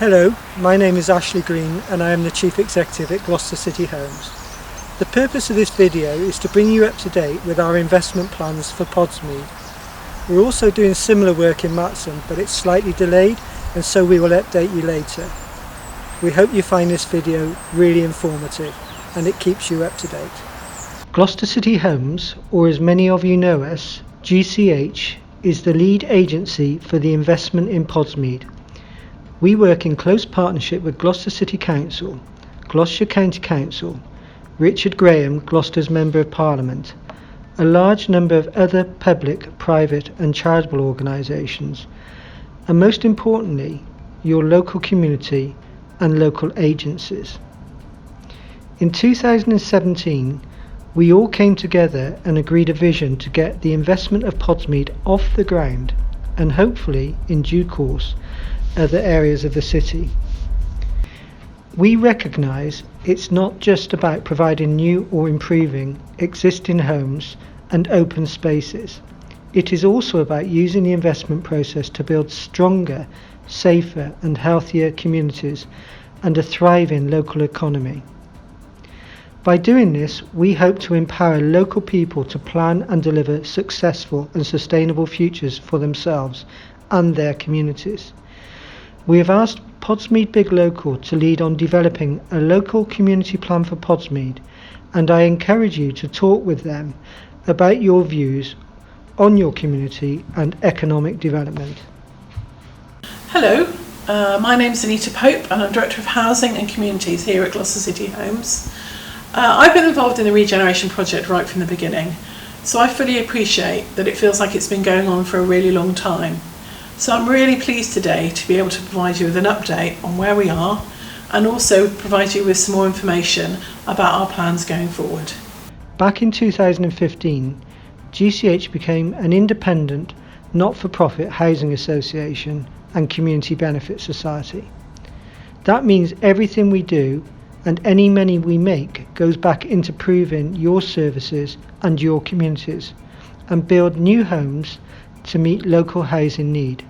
Hello, my name is Ashley Green and I am the Chief Executive at Gloucester City Homes. The purpose of this video is to bring you up to date with our investment plans for Podsmead. We're also doing similar work in Matson, but it's slightly delayed, and so we will update you later. We hope you find this video really informative and it keeps you up to date. Gloucester City Homes, or as many of you know us, GCH, is the lead agency for the investment in Podsmead. We work in close partnership with Gloucester City Council, Gloucestershire County Council, Richard Graham, Gloucester's Member of Parliament, a large number of other public, private and charitable organisations, and most importantly, your local community and local agencies. In 2017, we all came together and agreed a vision to get the investment of Podsmead off the ground and hopefully, in due course, other areas of the city. We recognise it's not just about providing new or improving existing homes and open spaces. It is also about using the investment process to build stronger, safer and healthier communities and a thriving local economy. By doing this, we hope to empower local people to plan and deliver successful and sustainable futures for themselves and their communities. We have asked Podsmead Big Local to lead on developing a local community plan for Podsmead, and I encourage you to talk with them about your views on your community and economic development. Hello, my name's Anita Pope and I'm Director of Housing and Communities here at Gloucester City Homes. I've been involved in the regeneration project right from the beginning, so I fully appreciate that it feels like it's been going on for a really long time. So I'm really pleased today to be able to provide you with an update on where we are and also provide you with some more information about our plans going forward. Back in 2015, GCH became an independent, not-for-profit housing association and community benefit society. That means everything we do and any money we make goes back into improving your services and your communities and build new homes to meet local housing need.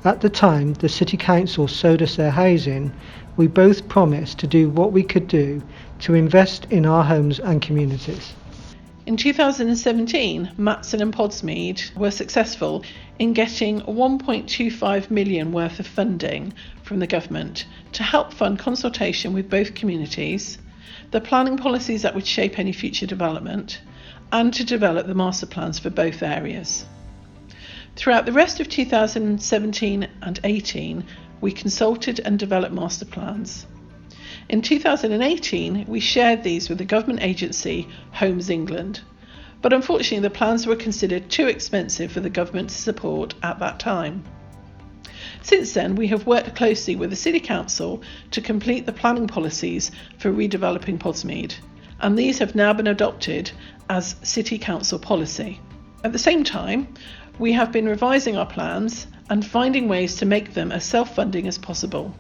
At the time the City Council sold us their housing, we both promised to do what we could do to invest in our homes and communities. In 2017, Matson and Podsmead were successful in getting 1.25 million worth of funding from the government to help fund consultation with both communities, the planning policies that would shape any future development, and to develop the master plans for both areas. Throughout the rest of 2017 and 18, we consulted and developed master plans. In 2018, we shared these with the government agency Homes England, but unfortunately the plans were considered too expensive for the government to support at that time. Since then, we have worked closely with the City Council to complete the planning policies for redeveloping Podsmead, and these have now been adopted as City Council policy. At the same time, we have been revising our plans and finding ways to make them as self-funding as possible.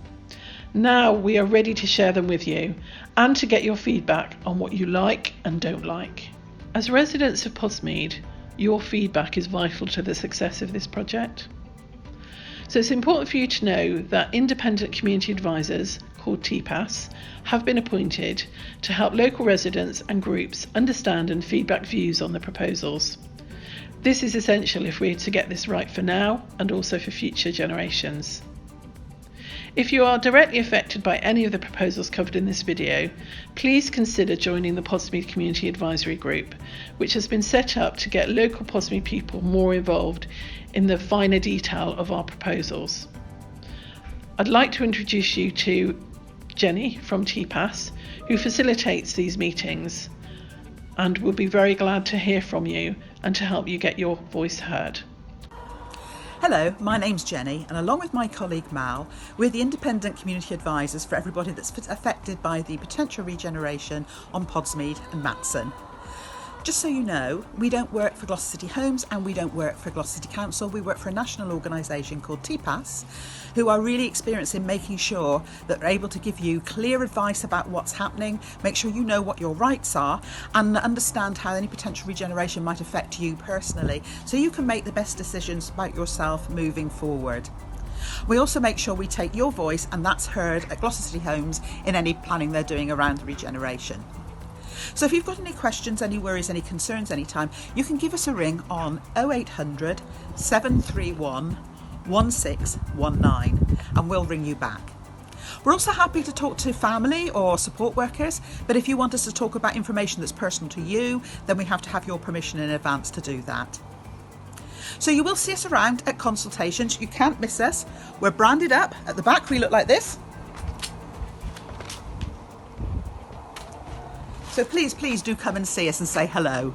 Now we are ready to share them with you and to get your feedback on what you like and don't like. As residents of Podsmead, your feedback is vital to the success of this project. So it's important for you to know that independent community advisors, called TPAS, have been appointed to help local residents and groups understand and feedback views on the proposals. This is essential if we're to get this right for now and also for future generations. If you are directly affected by any of the proposals covered in this video, please consider joining the Podsmead Community Advisory Group, which has been set up to get local Podsmead people more involved in the finer detail of our proposals. I'd like to introduce you to Jenny from TPAS, who facilitates these meetings, and we'll be very glad to hear from you and to help you get your voice heard. Hello, my name's Jenny, and along with my colleague Mal, we're the independent community advisors for everybody that's affected by the potential regeneration on Podsmead and Matson. Just so you know, we don't work for Gloucester City Homes and we don't work for Gloucester City Council. We work for a national organisation called TPAS, who are really experienced in making sure that they're able to give you clear advice about what's happening, make sure you know what your rights are, and understand how any potential regeneration might affect you personally, so you can make the best decisions about yourself moving forward. We also make sure we take your voice, and that's heard at Gloucester City Homes in any planning they're doing around regeneration. So if you've got any questions, any worries, any concerns anytime, you can give us a ring on 0800 731 1619 and we'll ring you back. We're also happy to talk to family or support workers, but if you want us to talk about information that's personal to you, then we have to have your permission in advance to do that. So you will see us around at consultations. You can't miss us. We're branded up. At the back we look like this. So please do come and see us and say hello.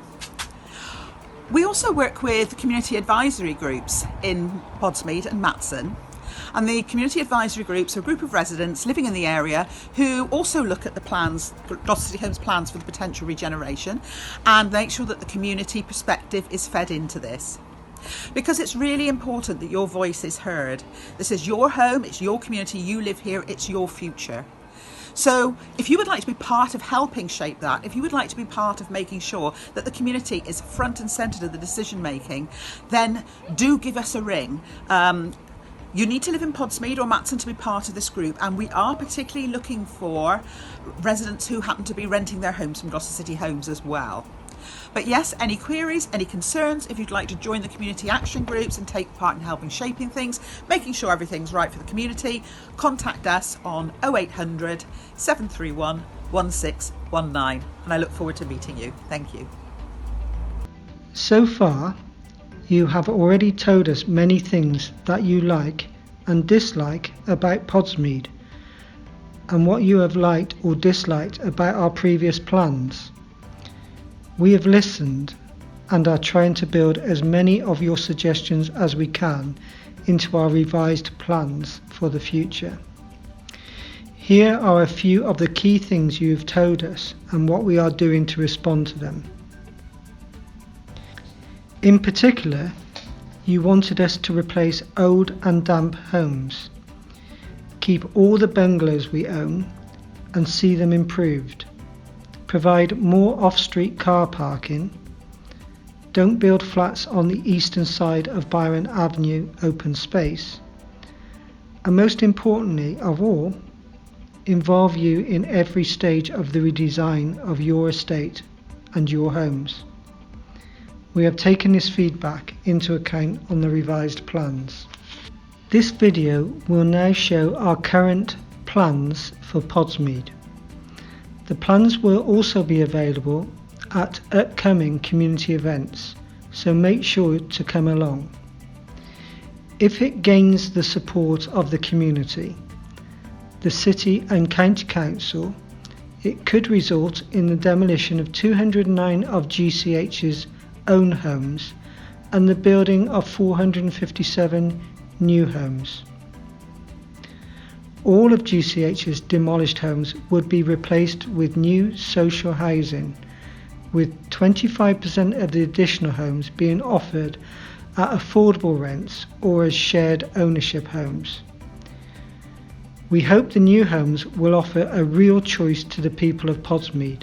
We also work with community advisory groups in Podsmead and Matson. And the community advisory groups are a group of residents living in the area who also look at the plans, Gloucester City Homes plans for the potential regeneration, and make sure that the community perspective is fed into this. Because it's really important that your voice is heard. This is your home, it's your community, you live here, it's your future. So if you would like to be part of helping shape that, if you would like to be part of making sure that the community is front and centre of the decision making, then do give us a ring. You need to live in Podsmead or Matson to be part of this group, and we are particularly looking for residents who happen to be renting their homes from Gloucester City Homes as well. But yes, any queries, any concerns, if you'd like to join the community action groups and take part in helping shaping things, making sure everything's right for the community, contact us on 0800 731 1619, and I look forward to meeting you. Thank you. So far, you have already told us many things that you like and dislike about Podsmead, and what you have liked or disliked about our previous plans. We have listened and are trying to build as many of your suggestions as we can into our revised plans for the future. Here are a few of the key things you have told us and what we are doing to respond to them. In particular, you wanted us to replace old and damp homes, keep all the bungalows we own and see them improved, provide more off-street car parking, don't build flats on the eastern side of BYRON Avenue open space, and most importantly of all, involve you in every stage of the redesign of your estate and your homes. We have taken this feedback into account on the revised plans. This video will now show our current plans for Podsmead. The plans will also be available at upcoming community events, so make sure to come along. If it gains the support of the community, the City and County Council, it could result in the demolition of 209 of GCH's own homes and the building of 457 new homes. All of GCH's demolished homes would be replaced with new social housing, with 25% of the additional homes being offered at affordable rents or as shared ownership homes. We hope the new homes will offer a real choice to the people of Podsmead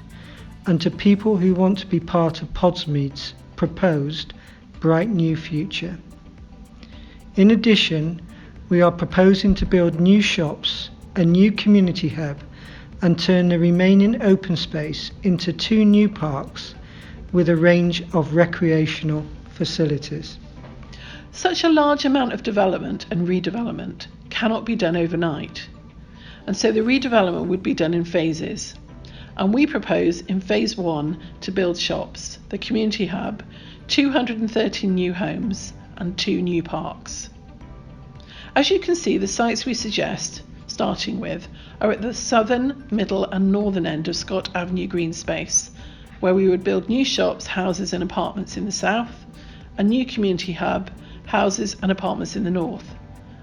and to people who want to be part of Podsmead's proposed bright new future. In addition, we are proposing to build new shops, a new community hub, and turn the remaining open space into 2 new parks with a range of recreational facilities. Such a large amount of development and redevelopment cannot be done overnight, and so the redevelopment would be done in phases. And we propose in phase 1 to build shops, the community hub, 213 new homes and 2 new parks. As you can see, the sites we suggest, starting with, are at the southern, middle and northern end of Scott Avenue green space, where we would build new shops, houses and apartments in the south, a new community hub, houses and apartments in the north,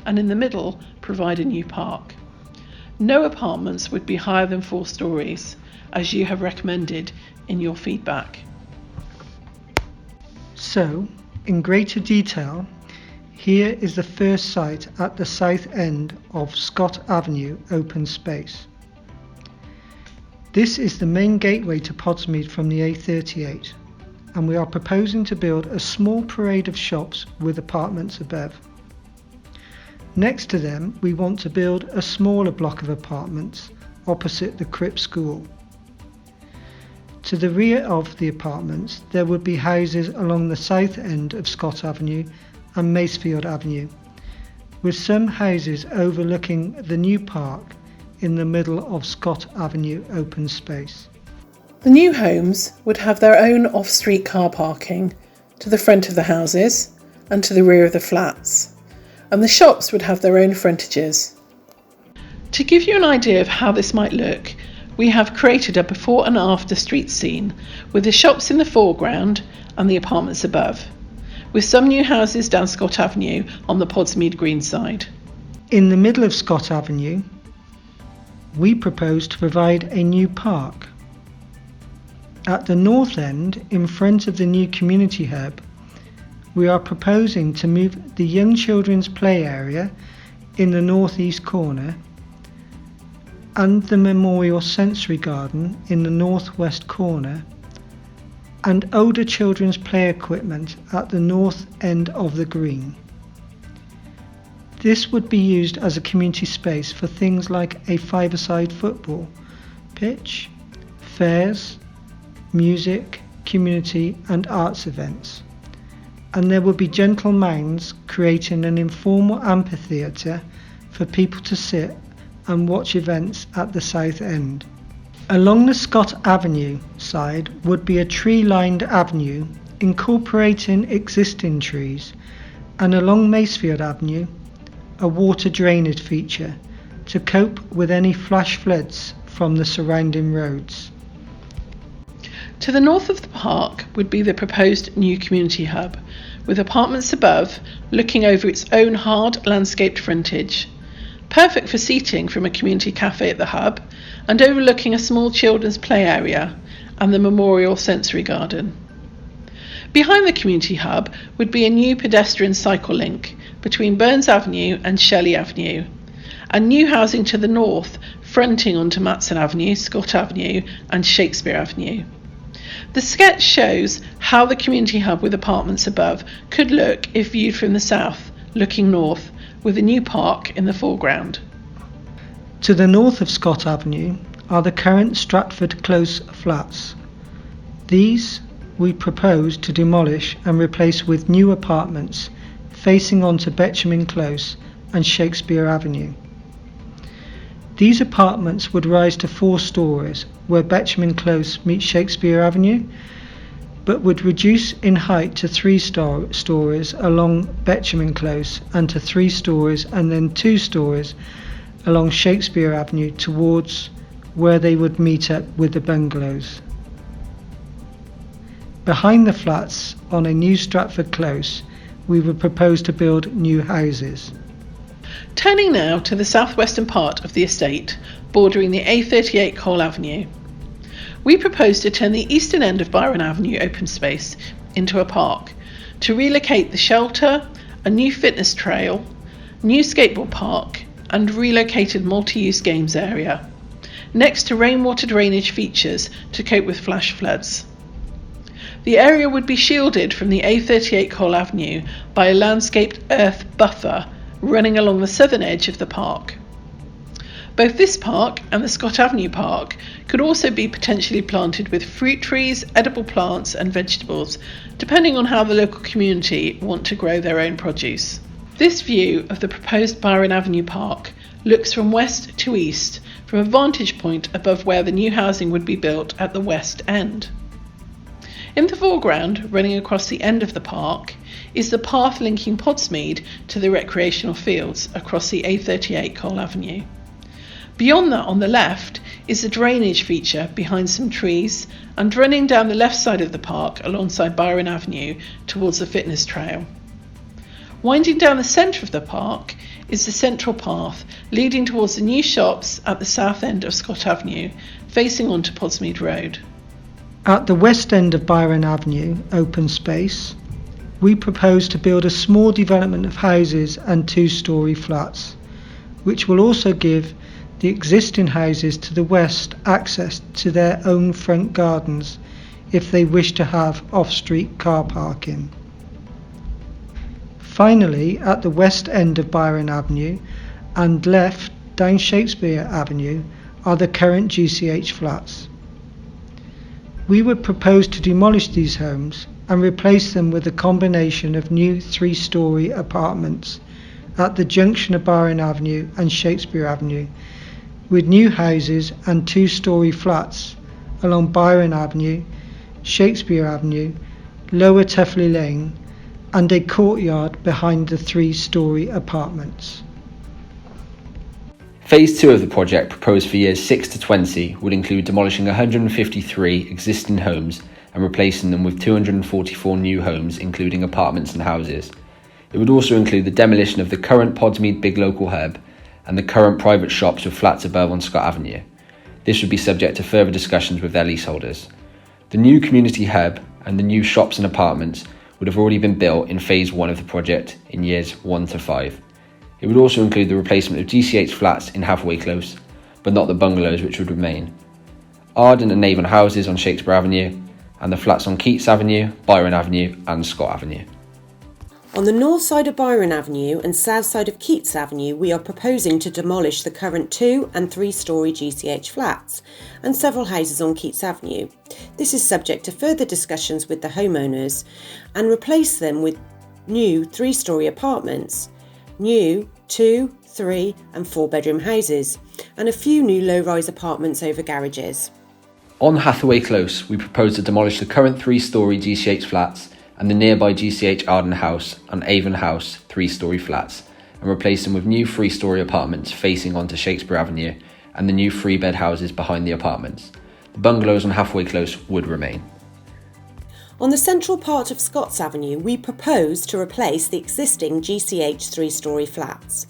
and in the middle provide a new park. No apartments would be higher than 4 stories, as you have recommended in your feedback. So, in greater detail, here is the first site at the south end of Scott Avenue open space. This is the main gateway to Podsmead from the A38, and we are proposing to build a small parade of shops with apartments above. Next to them, we want to build a smaller block of apartments opposite the Crip School. To the rear of the apartments, there would be houses along the south end of Scott Avenue and Macefield Avenue, with some houses overlooking the new park in the middle of Scott Avenue open space. The new homes would have their own off-street car parking to the front of the houses and to the rear of the flats, and the shops would have their own frontages. To give you an idea of how this might look, we have created a before and after street scene with the shops in the foreground and the apartments above, with some new houses down Scott Avenue on the Podsmead Green side. In the middle of Scott Avenue, we propose to provide a new park. At the north end, in front of the new community hub, we are proposing to move the young children's play area in the northeast corner and the memorial sensory garden in the northwest corner, and older children's play equipment at the north end of the green. This would be used as a community space for things like a five-a-side football pitch, fairs, music, community and arts events. And there would be gentle mounds creating an informal amphitheatre for people to sit and watch events at the south end. Along the Scott Avenue side would be a tree-lined avenue incorporating existing trees, and along Macefield Avenue a water drainage feature to cope with any flash floods from the surrounding roads. To the north of the park would be the proposed new community hub, with apartments above looking over its own hard landscaped frontage, perfect for seating from a community cafe at the hub and overlooking a small children's play area and the memorial sensory garden. Behind the community hub would be a new pedestrian cycle link between Burns Avenue and Shelley Avenue, and new housing to the north fronting onto Matson Avenue, Scott Avenue and Shakespeare Avenue. The sketch shows how the community hub with apartments above could look if viewed from the south, looking north, with a new park in the foreground. To the north of Scott Avenue are the current Stratford Close flats. These we propose to demolish and replace with new apartments facing onto Betchamin Close and Shakespeare Avenue. These apartments would rise to 4 stories where Betchamin Close meets Shakespeare Avenue, but would reduce in height to 3 stories along Betchamin Close and to 3 stories and then 2 stories along Shakespeare Avenue towards where they would meet up with the bungalows. Behind the flats on a new Stratford Close, we would propose to build new houses. Turning now to the southwestern part of the estate, bordering the A38 Cole Avenue. We propose to turn the eastern end of BYRON Avenue open space into a park, to relocate the shelter, a new fitness trail, new skateboard park and relocated multi-use games area, next to rainwater drainage features to cope with flash floods. The area would be shielded from the A38 Cole Avenue by a landscaped earth buffer running along the southern edge of the park. Both this park and the Scott Avenue Park could also be potentially planted with fruit trees, edible plants and vegetables, depending on how the local community want to grow their own produce. This view of the proposed BYRON Avenue Park looks from west to east from a vantage point above where the new housing would be built at the west end. In the foreground, running across the end of the park, is the path linking Podsmead to the recreational fields across the A38 Cole Avenue. Beyond that, on the left, is a drainage feature behind some trees and running down the left side of the park alongside BYRON Avenue towards the fitness trail. Winding down the centre of the park is the central path leading towards the new shops at the south end of Scott Avenue, facing onto Podsmead Road. At the west end of BYRON Avenue open space, we propose to build a small development of houses and 2-storey flats, which will also give the existing houses to the west access to their own front gardens if they wish to have off-street car parking. Finally, at the west end of BYRON Avenue and left down Shakespeare Avenue are the current GCH flats. We would propose to demolish these homes and replace them with a combination of new 3-storey apartments at the junction of BYRON Avenue and Shakespeare Avenue, with new houses and 2-storey flats along BYRON Avenue, Shakespeare Avenue, Lower Tuffley Lane, and a courtyard behind the 3-storey apartments. Phase 2 of the project, proposed for years 6 to 20, would include demolishing 153 existing homes and replacing them with 244 new homes, including apartments and houses. It would also include the demolition of the current Podsmead Big Local Hub and the current private shops with flats above on Scott Avenue. This would be subject to further discussions with their leaseholders. The new community hub and the new shops and apartments would have already been built in Phase 1 of the project in years 1 to 5. It would also include the replacement of GCH flats in Hathaway Close, but not the bungalows which would remain. Arden and Avon houses on Shakespeare Avenue, and the flats on KEATS Avenue, BYRON Avenue and Scott Avenue. On the north side of BYRON Avenue and south side of KEATS Avenue, we are proposing to demolish the current 2- and 3-storey GCH flats and several houses on KEATS Avenue. This is subject to further discussions with the homeowners, and replace them with new 3-storey apartments, new 2-, 3- and 4-bedroom houses, and a few new low-rise apartments over garages. On Hathaway Close, we propose to demolish the current 3-storey GCH flats and the nearby GCH Arden House and Avon House 3-storey flats, and replace them with new 3-storey apartments facing onto Shakespeare Avenue and the new 3-bed houses behind the apartments. The bungalows on Hathaway Close would remain. On the central part of Scotts Avenue, we propose to replace the existing GCH 3-storey flats,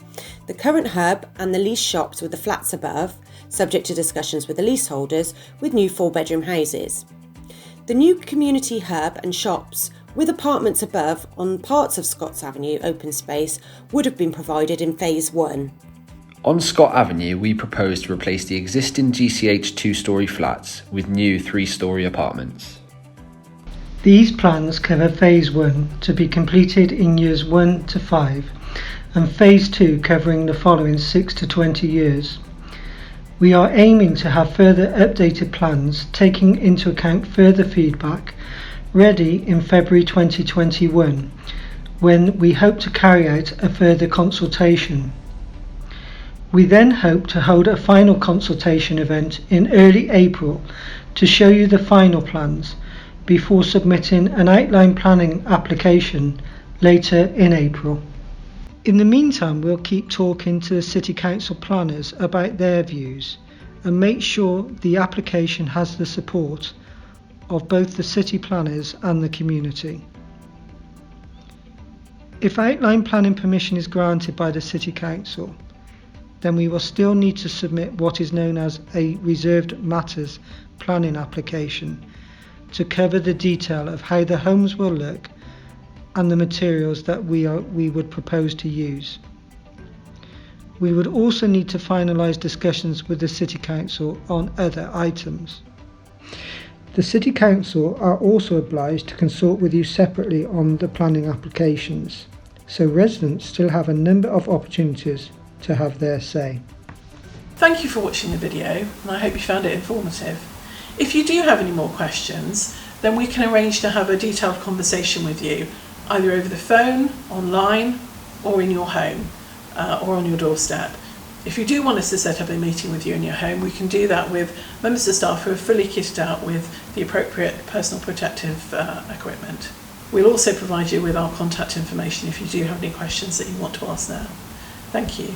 the current hub and the lease shops with the flats above, subject to discussions with the leaseholders, with new 4-bedroom houses. The new community hub and shops with apartments above on parts of Scotts Avenue open space would have been provided in Phase 1. On Scott Avenue, we propose to replace the existing GCH 2-storey flats with new 3-storey apartments. These plans cover Phase 1 to be completed in years 1 to 5 and Phase 2 covering the following 6 to 20 years. We are aiming to have further updated plans taking into account further feedback ready in February 2021, when we hope to carry out a further consultation. We then hope to hold a final consultation event in early April to show you the final plans before submitting an outline planning application later in April. In the meantime, we'll keep talking to the City Council planners about their views and make sure the application has the support of both the city planners and the community. If outline planning permission is granted by the City Council, then we will still need to submit what is known as a reserved matters planning application to cover the detail of how the homes will look and the materials that we would propose to use. We would also need to finalise discussions with the City Council on other items. The City Council are also obliged to consult with you separately on the planning applications, so residents still have a number of opportunities to have their say. Thank you for watching the video, and I hope you found it informative. If you do have any more questions, then we can arrange to have a detailed conversation with you, either over the phone, online, or in your home, or on your doorstep. If you do want us to set up a meeting with you in your home, we can do that with members of staff who are fully kitted out with the appropriate personal protective equipment. We'll also provide you with our contact information if you do have any questions that you want to ask now. Thank you.